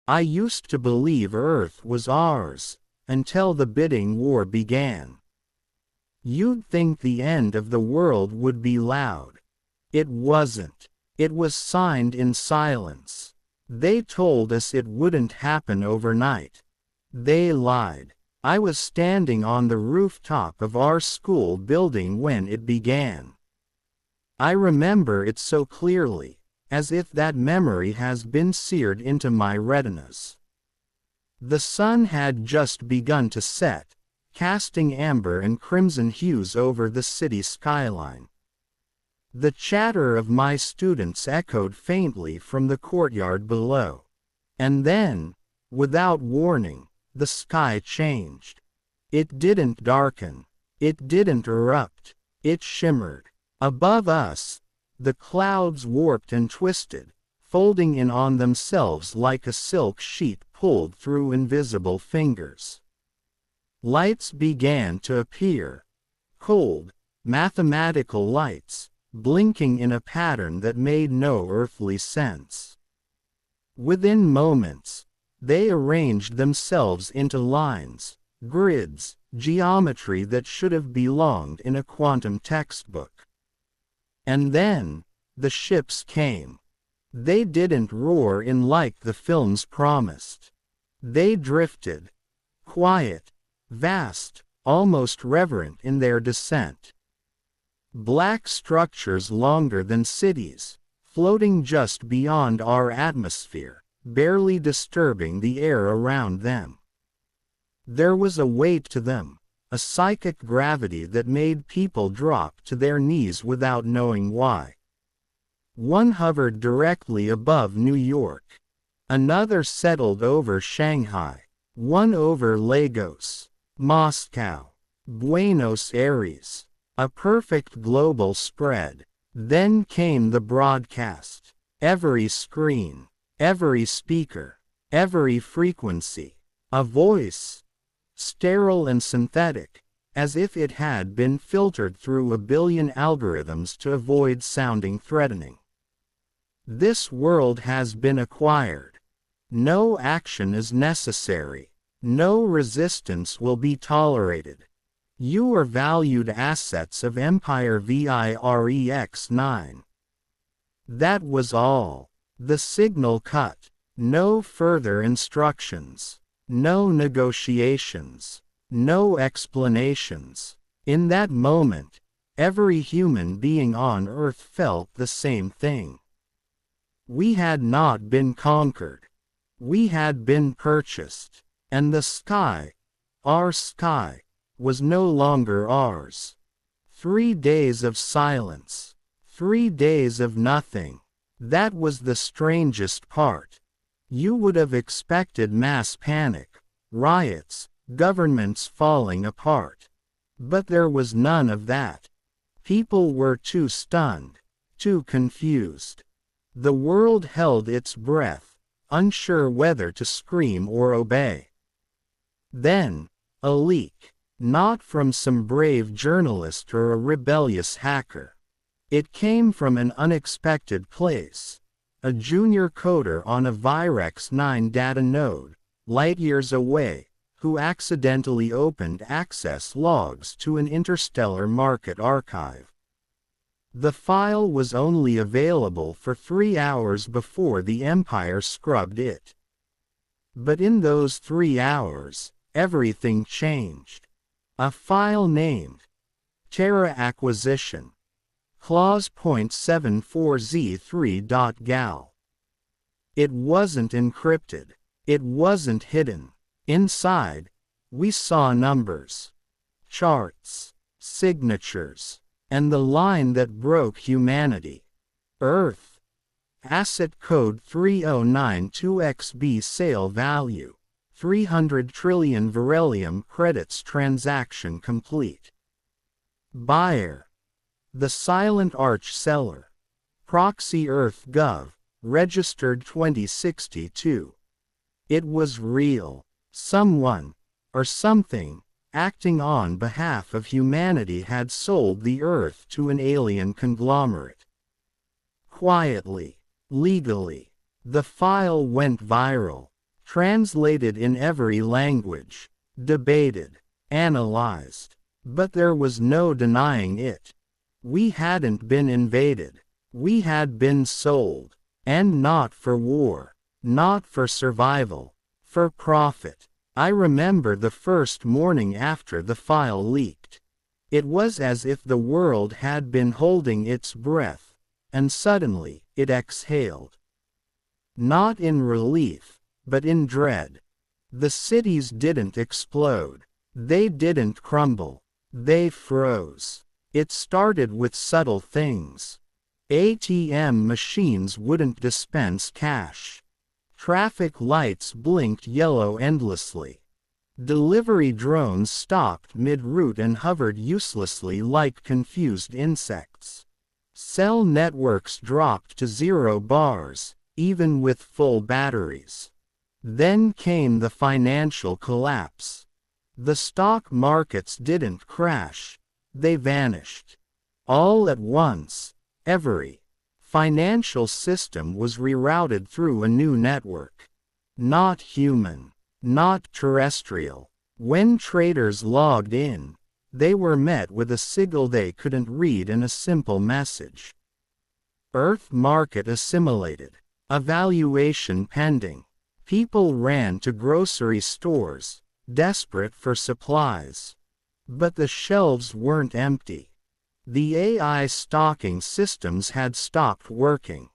I used to believe Earth was ours, until the bidding war began. You'd think the end of the world would be loud. It wasn't. It was signed in silence. They told us it wouldn't happen overnight. They lied. I was standing on the rooftop of our school building when it began. I remember it so clearly, as if that memory has been seared into my retinas. The sun had just begun to set, casting amber and crimson hues over the city skyline. The chatter of my students echoed faintly from the courtyard below. And then, without warning, the sky changed. It didn't darken. It didn't erupt. It shimmered. Above us, the clouds warped and twisted, folding in on themselves like a silk sheet pulled through invisible fingers. Lights began to appear. Cold, mathematical lights, blinking in a pattern that made no earthly sense. Within moments, they arranged themselves into lines, grids, geometry that should have belonged in a quantum textbook. And then, the ships came. They didn't roar in like the films promised. They drifted. Quiet, vast, almost reverent in their descent. Black structures longer than cities, floating just beyond our atmosphere, barely disturbing the air around them. There was a weight to them, a psychic gravity that made people drop to their knees without knowing why. One hovered directly above New York. Another settled over Shanghai. One over Lagos, Moscow, Buenos Aires. A perfect global spread. Then came the broadcast. Every screen, every speaker, every frequency. A voice. Sterile and synthetic, as if it had been filtered through a billion algorithms to avoid sounding threatening. This world has been acquired. No action is necessary. No resistance will be tolerated. You are valued assets of Empire VIREX9. That was all. The signal cut. No further instructions. No negotiations. No explanations. In that moment, every human being on Earth felt the same thing. We had not been conquered. We had been purchased. And the sky, our sky, was no longer ours. 3 days of silence. 3 days of nothing. That was the strangest part. You would have expected mass panic, riots, governments falling apart. But there was none of that. People were too stunned, too confused. The world held its breath, unsure whether to scream or obey. Then, a leak. Not from some brave journalist or a rebellious hacker. It came from an unexpected place. A junior coder on a Virex9 data node, light years away, who accidentally opened access logs to an interstellar market archive. The file was only available for 3 hours before the Empire scrubbed it. But in those 3 hours, everything changed. A file named Terra Acquisition Clause .74z3.gal. It wasn't encrypted. It wasn't hidden. Inside, we saw numbers, charts, signatures, and the line that broke humanity. Earth. Asset code 3092XB sale value. 300 trillion Verelium credits transaction complete. Buyer. The Silent Arch seller. Proxy Earth Gov. Registered 2062. It was real. Someone, or something, acting on behalf of humanity had sold the Earth to an alien conglomerate. Quietly, legally, the file went viral. translated in every language, debated, analyzed. But there was no denying it. We hadn't been invaded. We had been sold. And not for war. Not for survival. For profit. I remember the first morning after the file leaked. It was as if the world had been holding its breath, and suddenly, it exhaled. Not in relief, but in dread. The cities didn't explode. They didn't crumble. They froze. It started with subtle things. ATM machines wouldn't dispense cash. Traffic lights blinked yellow endlessly. Delivery drones stopped mid-route and hovered uselessly like confused insects. Cell networks dropped to 0 bars, even with full batteries. Then came the financial collapse. The stock markets didn't crash. They vanished. All at once, every financial system was rerouted through a new network. Not human. Not terrestrial. When traders logged in, they were met with a signal they couldn't read and a simple message. Earth market assimilated. Evaluation pending. People ran to grocery stores, desperate for supplies. But the shelves weren't empty. The AI stocking systems had stopped working.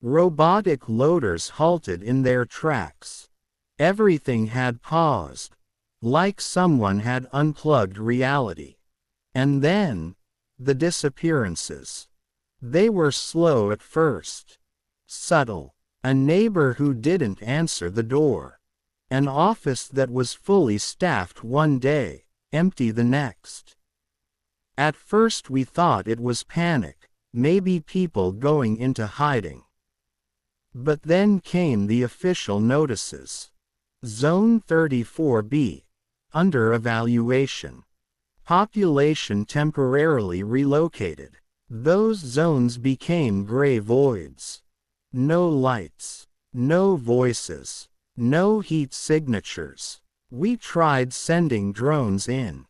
Robotic loaders halted in their tracks. Everything had paused, like someone had unplugged reality. And then, the disappearances. They were slow at first. Subtle. A neighbor who didn't answer the door. An office that was fully staffed one day, empty the next. At first we thought it was panic, maybe people going into hiding. But then came the official notices. Zone 34B. Under evaluation. Population temporarily relocated. Those zones became gray voids. No lights. No voices. No heat signatures. We tried sending drones in.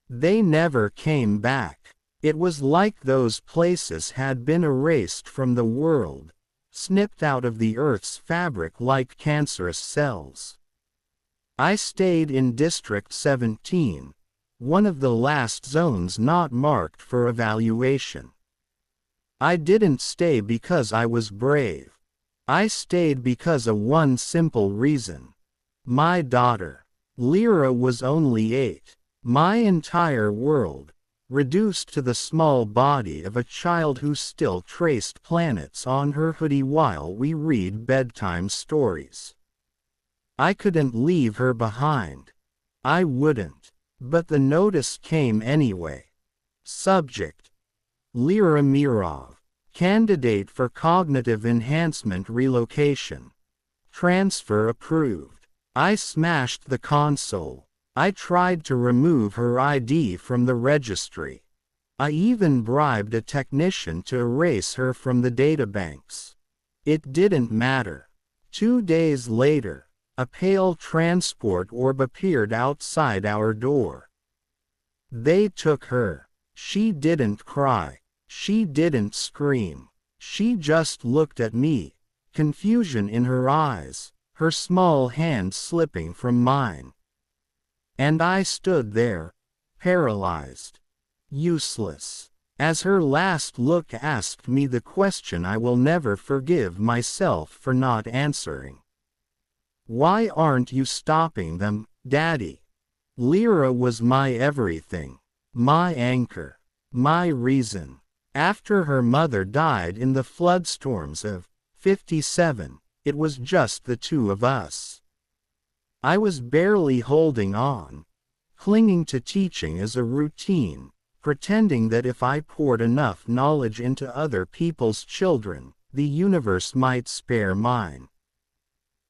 They never came back. It was like those places had been erased from the world, snipped out of the Earth's fabric like cancerous cells. I stayed in District 17, one of the last zones not marked for evaluation. I didn't stay because I was brave. I stayed because of one simple reason. My daughter, Lyra, was only 8. My entire world, reduced to the small body of a child who still traced planets on her hoodie while we read bedtime stories. I couldn't leave her behind. I wouldn't. But the notice came anyway. Subject: Lyra Mirov. Candidate for cognitive enhancement relocation. Transfer approved. I smashed the console. I tried to remove her ID from the registry. I even bribed a technician to erase her from the databanks. It didn't matter. 2 days later, a pale transport orb appeared outside our door. They took her. She didn't cry. She didn't scream. She just looked at me, confusion in her eyes, her small hand slipping from mine. And I stood there, paralyzed, useless, as her last look asked me the question I will never forgive myself for not answering. Why aren't you stopping them, Daddy? Lyra was my everything, my anchor, my reason. After her mother died in the floodstorms of '57, it was just the two of us. I was barely holding on, clinging to teaching as a routine, pretending that if I poured enough knowledge into other people's children, the universe might spare mine.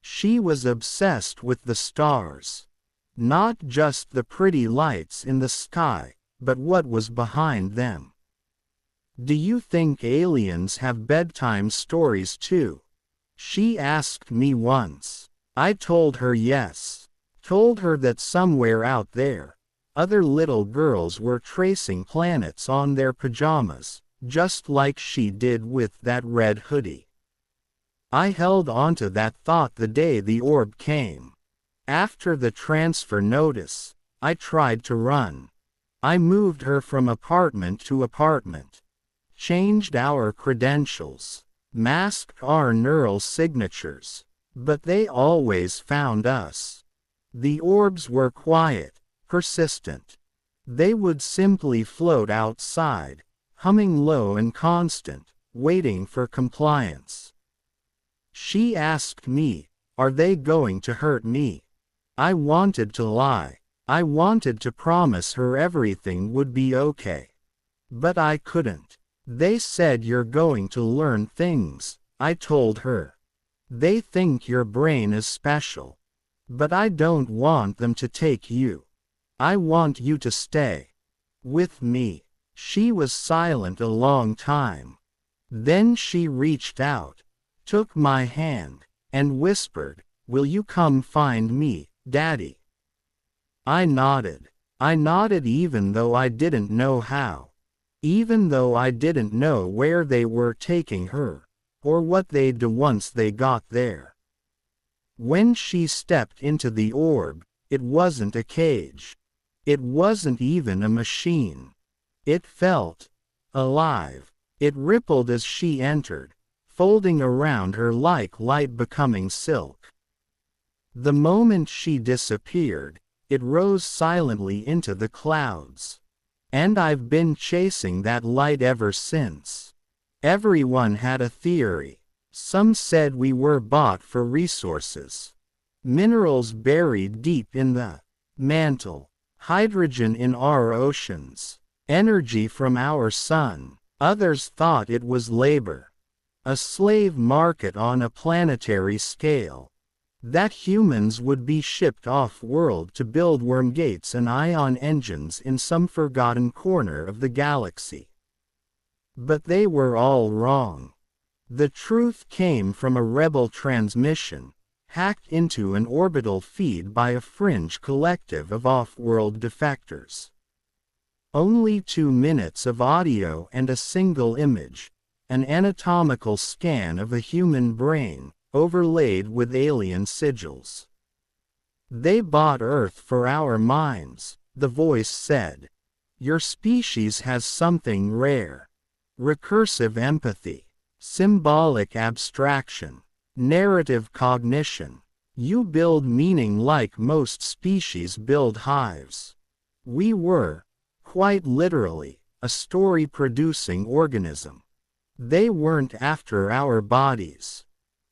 She was obsessed with the stars. Not just the pretty lights in the sky, but what was behind them. Do you think aliens have bedtime stories too? She asked me once. I told her yes. Told her that somewhere out there, other little girls were tracing planets on their pajamas, just like she did with that red hoodie. I held onto that thought the day the orb came. After the transfer notice, I tried to run. I moved her from apartment to apartment. Changed our credentials. Masked our neural signatures. But they always found us. The orbs were quiet, persistent. They would simply float outside, humming low and constant, waiting for compliance. She asked me, "Are they going to hurt me?" I wanted to lie. I wanted to promise her everything would be okay. But I couldn't. "They said you're going to learn things," I told her. "They think your brain is special. But I don't want them to take you. I want you to stay with me." She was silent a long time. Then she reached out, took my hand, and whispered, "Will you come find me, Daddy?" I nodded. I nodded even though I didn't know how. Even though I didn't know where they were taking her, or what they'd do once they got there. When she stepped into the orb, it wasn't a cage. It wasn't even a machine. It felt alive. It rippled as she entered, folding around her like light becoming silk. The moment she disappeared, it rose silently into the clouds. And I've been chasing that light ever since. Everyone had a theory. Some said we were bought for resources. Minerals buried deep in the mantle. Hydrogen in our oceans. Energy from our sun. Others thought it was labor. A slave market on a planetary scale. That humans would be shipped off-world to build worm gates and ion engines in some forgotten corner of the galaxy. But they were all wrong. The truth came from a rebel transmission, hacked into an orbital feed by a fringe collective of off-world defectors. Only 2 minutes of audio and a single image, an anatomical scan of a human brain, overlaid with alien sigils. "They bought Earth for our minds," the voice said. "Your species has something rare. Recursive empathy. Symbolic abstraction. Narrative cognition. You build meaning like most species build hives. We were, quite literally, a story-producing organism. They weren't after our bodies.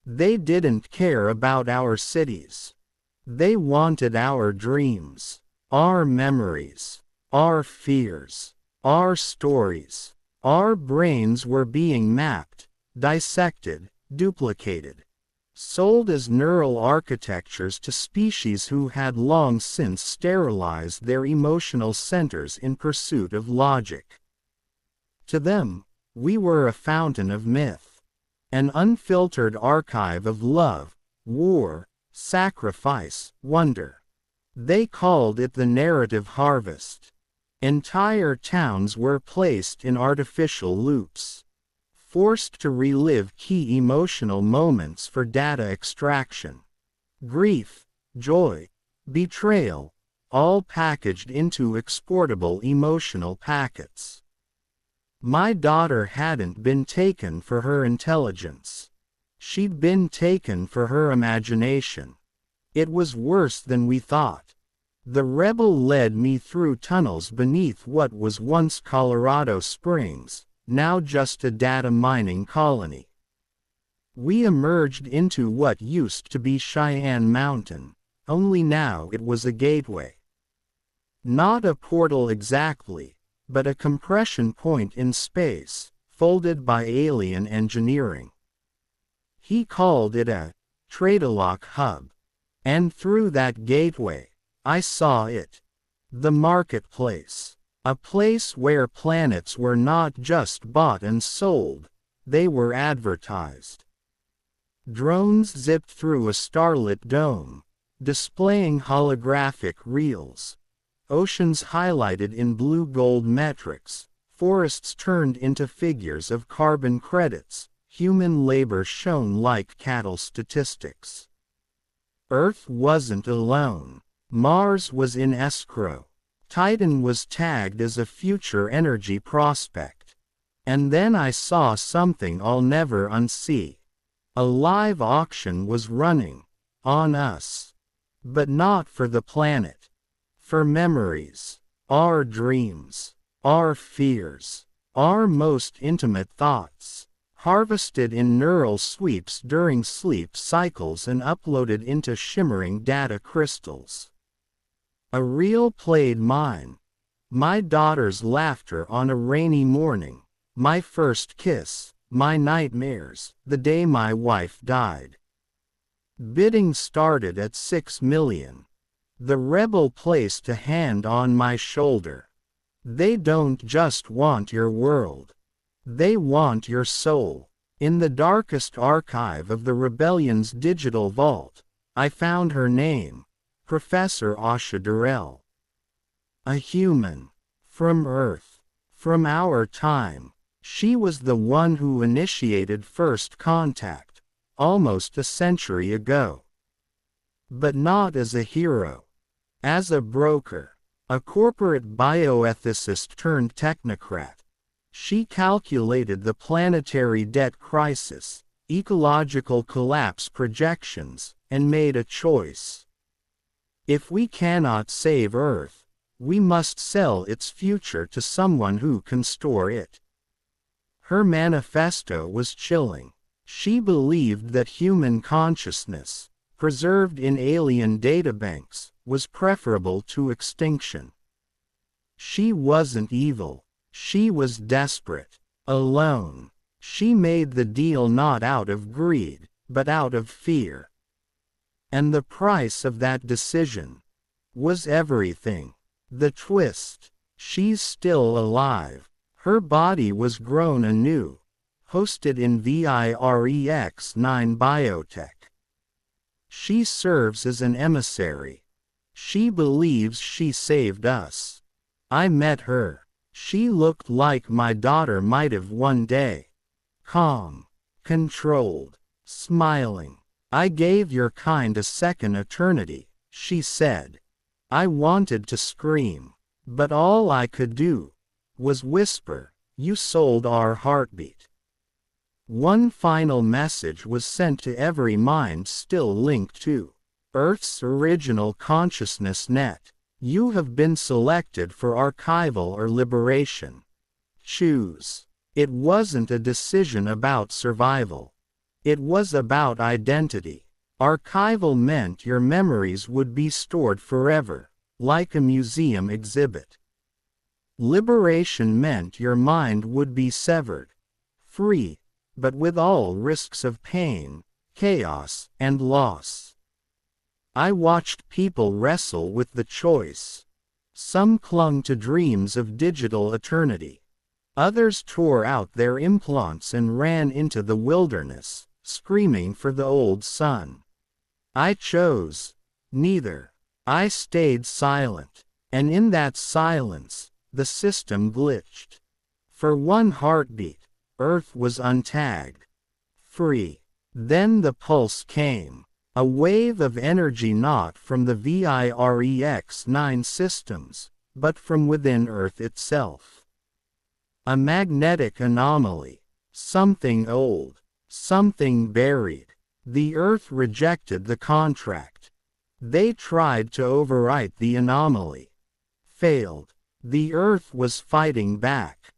They didn't care about our cities. They wanted our dreams, our memories, our fears, our stories. Our brains were being mapped, dissected, duplicated, sold as neural architectures to species who had long since sterilized their emotional centers in pursuit of logic. To them, we were a fountain of myth. An unfiltered archive of love, war, sacrifice, wonder. They called it the narrative harvest. Entire towns were placed in artificial loops, forced to relive key emotional moments for data extraction. Grief, joy, betrayal, all packaged into exportable emotional packets. My daughter hadn't been taken for her intelligence. She'd been taken for her imagination. It was worse than we thought. The rebel led me through tunnels beneath what was once Colorado Springs, now just a data mining colony. We emerged into what used to be Cheyenne Mountain, only now it was a gateway. Not a portal exactly, but a compression point in space, folded by alien engineering. He called it a trade-a-lock hub. And through that gateway, I saw it. The marketplace. A place where planets were not just bought and sold, they were advertised. Drones zipped through a starlit dome, displaying holographic reels. Oceans highlighted in blue-gold metrics, forests turned into figures of carbon credits, human labor shone like cattle statistics. Earth wasn't alone. Mars was in escrow. Titan was tagged as a future energy prospect. And then I saw something I'll never unsee. A live auction was running. On us. But not for the planet. For memories. Our dreams. Our fears. Our most intimate thoughts. Harvested in neural sweeps during sleep cycles and uploaded into shimmering data crystals. A reel played mine. My daughter's laughter on a rainy morning. My first kiss. My nightmares, the day my wife died. Bidding started at 6 million. The rebel placed a hand on my shoulder. They don't just want your world. They want your soul. In the darkest archive of the rebellion's digital vault, I found her name, Professor Asha Durrell. A human. From Earth. From our time. She was the one who initiated first contact, almost a century ago. But not as a hero. As a broker. A corporate bioethicist turned technocrat. She calculated the planetary debt crisis, ecological collapse projections, and made a choice. If we cannot save Earth, we must sell its future to someone who can store it. Her manifesto was chilling. She believed that human consciousness, preserved in alien databanks, was preferable to extinction. She wasn't evil. She was desperate. Alone. She made the deal not out of greed, but out of fear. And the price of that decision was everything. The twist. She's still alive. Her body was grown anew, hosted in VIREX9 biotech. She serves as an emissary. She believes she saved us. I met her. She looked like my daughter might have one day. Calm, controlled, smiling. I gave your kind a second eternity, she said. I wanted to scream, but all I could do was whisper, you sold our heartbeat. One final message was sent to every mind still linked to Earth's original consciousness net. You have been selected for archival or liberation. Choose. It wasn't a decision about survival. It was about identity. Archival meant your memories would be stored forever, like a museum exhibit. Liberation meant your mind would be severed, free, but with all risks of pain, chaos, and loss. I watched people wrestle with the choice. Some clung to dreams of digital eternity. Others tore out their implants and ran into the wilderness, screaming for the old sun. I chose neither. I stayed silent, and in that silence, the system glitched. For one heartbeat, Earth was untagged. Free. Then the pulse came. A wave of energy not from the VIREX9 systems, but from within Earth itself. A magnetic anomaly. Something old. Something buried. The Earth rejected the contract. They tried to overwrite the anomaly. Failed. The Earth was fighting back.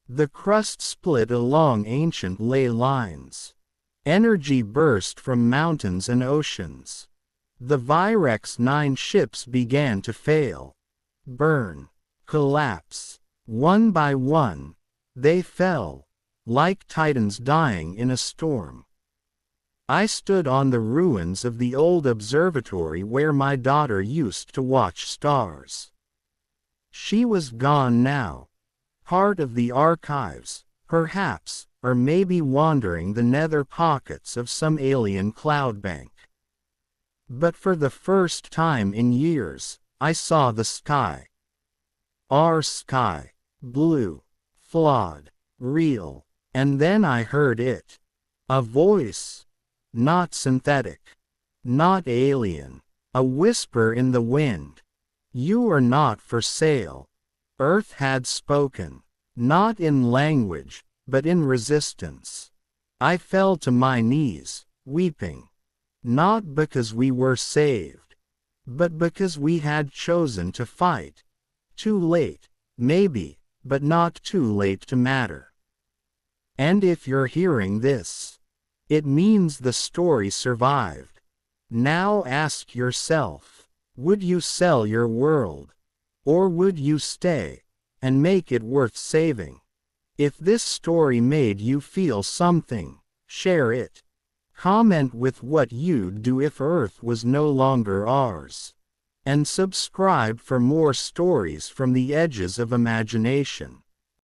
The crust split along ancient ley lines. Energy burst from mountains and oceans. The VIREX9 ships began to fail. Burn. Collapse. One by one, they fell, like titans dying in a storm. I stood on the ruins of the old observatory where my daughter used to watch stars. She was gone now. Part of the archives, perhaps, or maybe wandering the nether pockets of some alien cloud bank. But for the first time in years, I saw the sky. Our sky. Blue. Flawed. Real. And then I heard it. A voice. Not synthetic. Not alien. A whisper in the wind. You are not for sale. Earth had spoken. Not in language, but in resistance. I fell to my knees, weeping. Not because we were saved, but because we had chosen to fight. Too late, maybe, but not too late to matter. And if you're hearing this, it means the story survived. Now ask yourself, would you sell your world? Or would you stay, and make it worth saving? If this story made you feel something, share it. Comment with what you'd do if Earth was no longer ours. And subscribe for more stories from the edges of imagination.